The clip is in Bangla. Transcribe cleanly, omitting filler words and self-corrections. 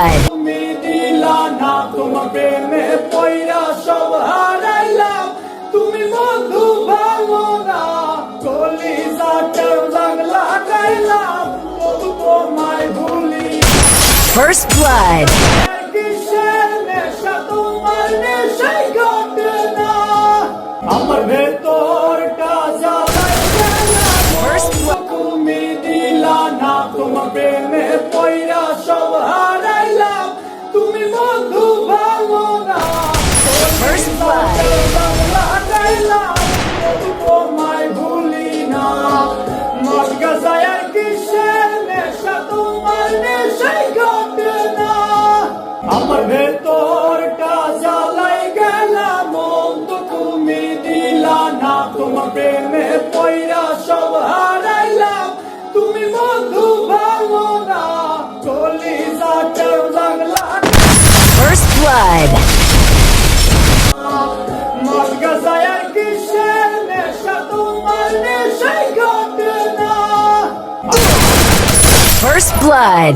blood. তুমি দিলা না তোমার প্রেমে পয়রা সব হারাইলাম তুমি বন্ধু ভালো না কলিজাটার দাগ লাগাইলাম তবু তোমায় ভুলি First blood. কিসের নেশা তোমার নেশাই ঘটে না আমার ভেতরটা জ্বালাই গেলা First blood. তুমি দিলা না তোমার প্রেমে পয়রা সব হারাইলাম তুমি বন্ধু ভালো না First blood. লাগাইলাম তবু তোমায় ভুলি না মদ গাজায়ার কিসের নেশা তোমার নেশাই ঘটে না আমার ভেতরটা জ্বালাই গেলাম মন তো তুমি দিলা না তোমার প্রেমে পয়রা সব হারাইলাম তুমি বন্ধু ভালো না কলিজাটার দাগ First blood. মদ গাজায়ার কিসের নেশা তোমার নেশাই ঘটে না First blood.